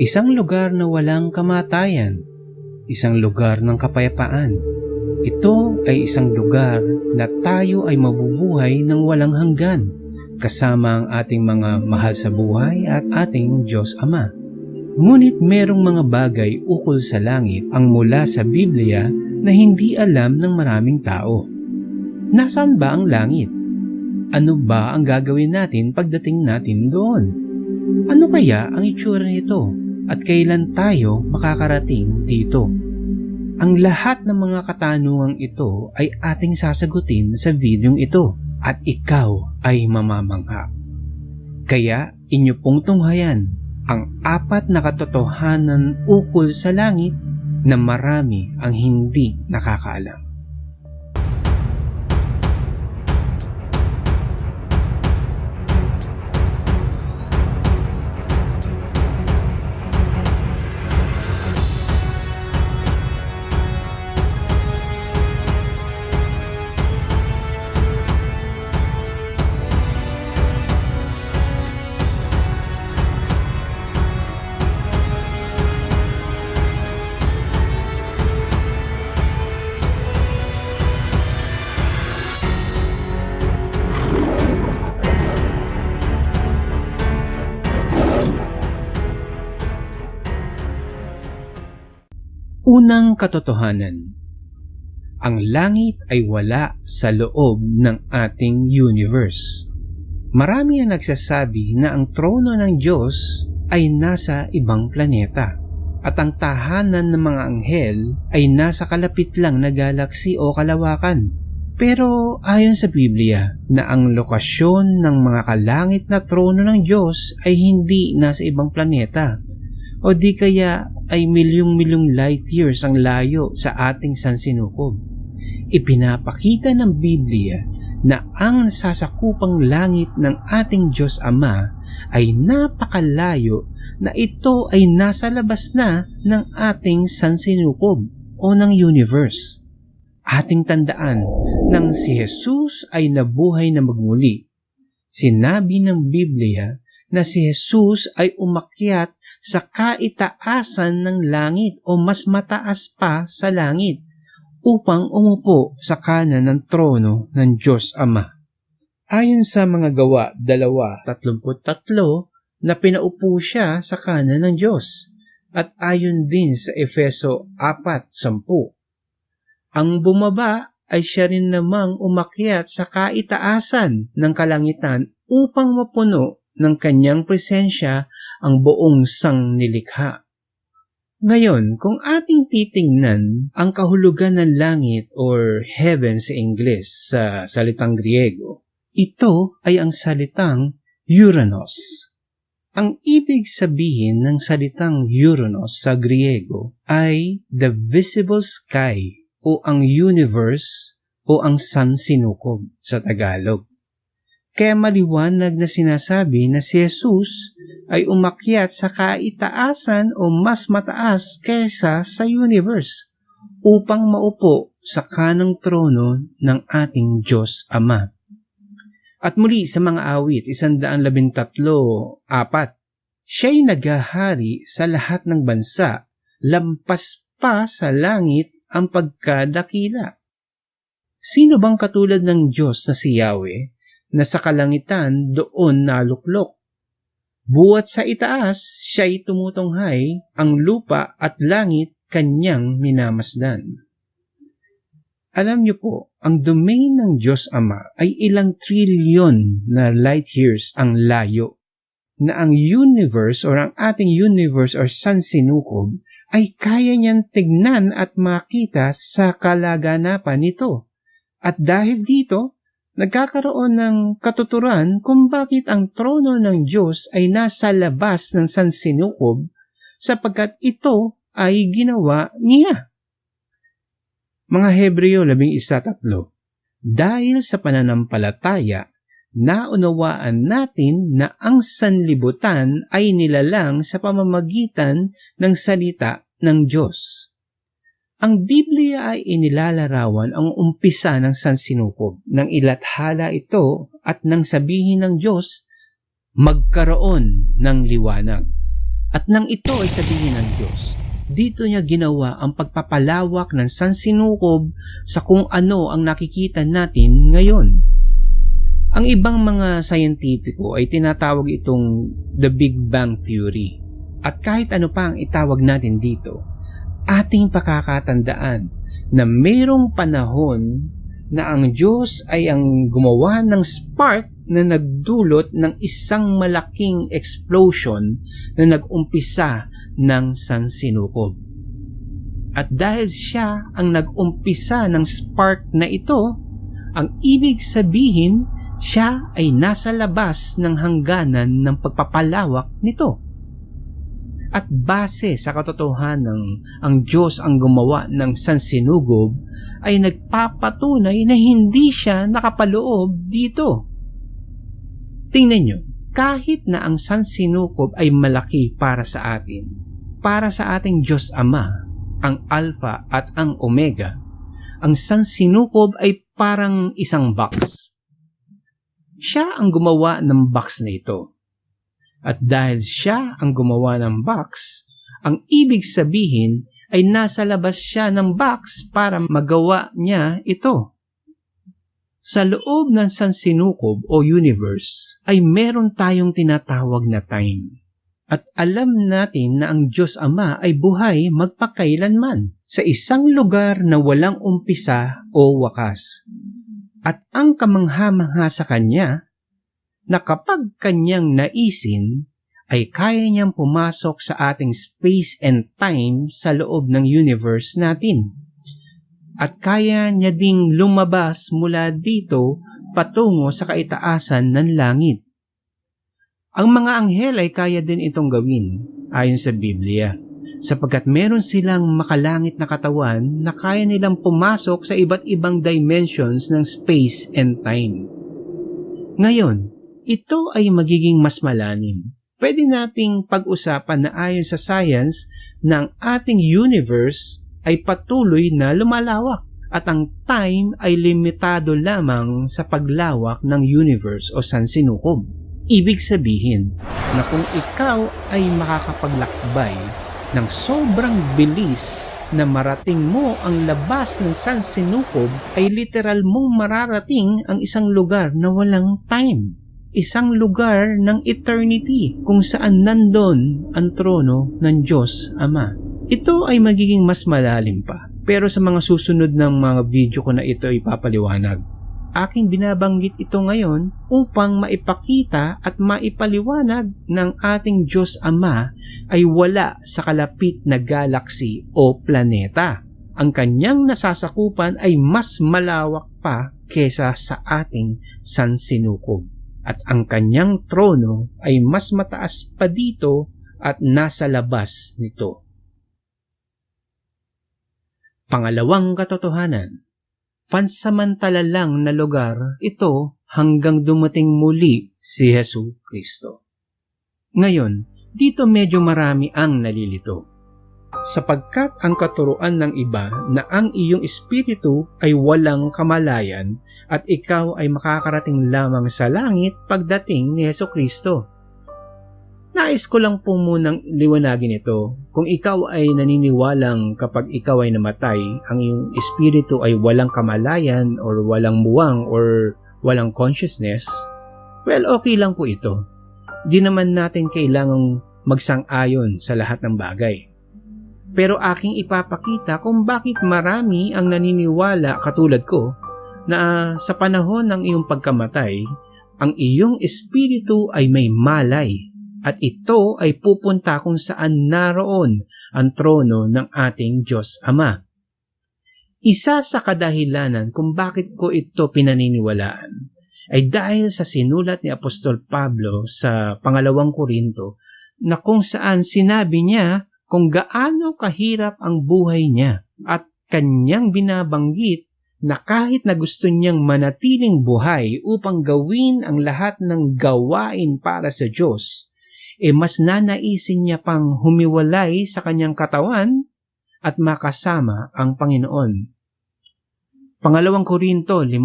Isang lugar na walang kamatayan, isang lugar ng kapayapaan. Ito ay isang lugar na tayo ay mabubuhay ng walang hanggan, kasama ang ating mga mahal sa buhay at ating Diyos Ama. Ngunit merong mga bagay ukol sa langit ang mula sa Biblia na hindi alam ng maraming tao. Nasaan ba ang langit? Ano ba ang gagawin natin pagdating natin doon? Ano kaya ang itsura nito? At kailan tayo makakarating dito? Ang lahat ng mga katanungang ito ay ating sasagutin sa videong ito at ikaw ay mamamangha. Kaya inyo pong tunghayan ang 4 na katotohanan ukol sa langit na marami ang hindi nakakaalam. Unang katotohanan, ang langit ay wala sa loob ng ating universe. Marami ang nagsasabi na ang trono ng Diyos ay nasa ibang planeta at ang tahanan ng mga anghel ay nasa kalapit lang na galaksi o kalawakan. Pero ayon sa Biblia na ang lokasyon ng mga kalangit na trono ng Diyos ay hindi nasa ibang planeta o di kaya ay milyong-milyong light years ang layo sa ating sansinukob. Ipinapakita ng Biblia na ang nasasakupang langit ng ating Diyos Ama ay napakalayo na ito ay nasa labas na ng ating sansinukob o ng universe. Ating tandaan nang si Jesus ay nabuhay na magmuli. Sinabi ng Biblia na si Jesus ay umakyat sa kaitaasan ng langit o mas mataas pa sa langit upang umupo sa kanan ng trono ng Diyos Ama. Ayon sa mga Gawa 2:33 na pinaupo siya sa kanan ng Diyos at ayon din sa Efeso 4:10. Ang bumaba ay siya rin namang umakyat sa kaitaasan ng kalangitan upang mapuno ng kanyang presensya ang buong sangnilikha. Ngayon, kung ating titingnan ang kahulugan ng langit or heaven sa Ingles sa salitang Griego, ito ay ang salitang Uranos. Ang ibig sabihin ng salitang Uranos sa Griego ay the visible sky o ang universe o ang sansinukob sa Tagalog. Kaya maliwanag na sinasabi na si Jesus ay umakyat sa kaitaasan o mas mataas kaysa sa universe upang maupo sa kanang trono ng ating Diyos Ama. At muli sa mga awit 113:4, siya'y naghahari sa lahat ng bansa, lampas pa sa langit ang pagkadakila. Sino bang katulad ng Diyos na si Yahweh na sa kalangitan doon naluklok? Buwat sa itaas, siya'y tumutunghay, ang lupa at langit kanyang minamasdan. Alam niyo po, ang domain ng Diyos Ama ay ilang trilyon na light years ang layo, na ang universe or ang ating universe or sansinukob ay kaya niyang tignan at makita sa kalaganapan nito. At dahil dito, nagkakaroon ng katuturan kung bakit ang trono ng Diyos ay nasa labas ng sansinukob sapagkat ito ay ginawa niya. Mga Hebreo 11:3, dahil sa pananampalataya, naunawaan natin na ang sanlibutan ay nilalang sa pamamagitan ng salita ng Diyos. Ang Biblia ay inilalarawan ang umpisa ng sansinukob, nang ilathala ito at nang sabihin ng Diyos, magkaroon ng liwanag. At nang ito ay sabihin ng Diyos, dito niya ginawa ang pagpapalawak ng sansinukob sa kung ano ang nakikita natin ngayon. Ang ibang mga scientifico ay tinatawag itong the Big Bang Theory. At kahit ano pa ang itawag natin dito, ating pakakatandaan na mayroong panahon na ang Diyos ay ang gumawa ng spark na nagdulot ng isang malaking explosion na nag-umpisa ng sansinukob. At dahil siya ang nag-umpisa ng spark na ito, ang ibig sabihin, siya ay nasa labas ng hangganan ng pagpapalawak nito. At base sa katotohanan ang Diyos ang gumawa ng sansinukob ay nagpapatunay na hindi siya nakapaloob dito. Tingnan nyo, kahit na ang sansinukob ay malaki para sa atin, para sa ating Diyos Ama, ang Alpha at ang Omega, ang sansinukob ay parang isang box. Siya ang gumawa ng box na ito. At dahil siya ang gumawa ng box, ang ibig sabihin ay nasa labas siya ng box para magawa niya ito. Sa loob ng sansinukob o universe ay meron tayong tinatawag na time. At alam natin na ang Diyos Ama ay buhay magpakailanman sa isang lugar na walang umpisa o wakas. At ang kamangha-mangha sa Kanya, na kapag Kanyang naisin, ay kaya niyang pumasok sa ating space and time sa loob ng universe natin. At kaya niya ding lumabas mula dito patungo sa kaitaasan ng langit. Ang mga anghel ay kaya din itong gawin, ayon sa Biblia, sapagkat meron silang makalangit na katawan na kaya nilang pumasok sa iba't ibang dimensions ng space and time. Ngayon, ito ay magiging mas malalim. Pwede nating pag-usapan na ayon sa science na ang ating universe ay patuloy na lumalawak at ang time ay limitado lamang sa paglawak ng universe o sansinukob. Ibig sabihin na kung ikaw ay makakapaglakbay ng sobrang bilis na marating mo ang labas ng sansinukob, ay literal mong mararating ang isang lugar na walang time. Isang lugar ng eternity kung saan nandun ang trono ng Diyos Ama. Ito ay magiging mas malalim pa, pero sa mga susunod ng mga video ko na ito ay papaliwanag. Aking binabanggit ito ngayon upang maipakita at maipaliwanag ng ating Diyos Ama ay wala sa kalapit na galaxy o planeta. Ang kanyang nasasakupan ay mas malawak pa kesa sa ating sansinukob. At ang kanyang trono ay mas mataas pa dito at nasa labas nito. Pangalawang katotohanan, pansamantala lang na lugar ito hanggang dumating muli si Hesus Kristo. Ngayon, dito medyo marami ang nalilito. Sapagkat ang katuruan ng iba na ang iyong espiritu ay walang kamalayan at ikaw ay makakarating lamang sa langit pagdating ni Hesus Kristo. Nais ko lang po munang liwanagin ito. Kung ikaw ay naniniwalang kapag ikaw ay namatay, ang iyong espiritu ay walang kamalayan or walang muwang or walang consciousness, well, okay lang po ito. Di naman natin kailangang magsang-ayon sa lahat ng bagay. Pero aking ipapakita kung bakit marami ang naniniwala katulad ko na sa panahon ng iyong pagkamatay, ang iyong espiritu ay may malay. At ito ay pupunta kung saan naroon ang trono ng ating Diyos Ama. Isa sa kadahilanan kung bakit ko ito pinaniniwalaan ay dahil sa sinulat ni Apostol Pablo sa pangalawang Korinto na kung saan sinabi niya kung gaano kahirap ang buhay niya at kanyang binabanggit na kahit na gusto niyang manatiling buhay upang gawin ang lahat ng gawain para sa Diyos, mas nanaisin niya pang humiwalay sa kanyang katawan at makasama ang Panginoon. Pangalawang Korinto 5:8.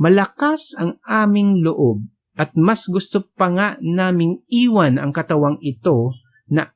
Malakas ang aming loob At mas gusto pa nga naming iwan ang katawang ito na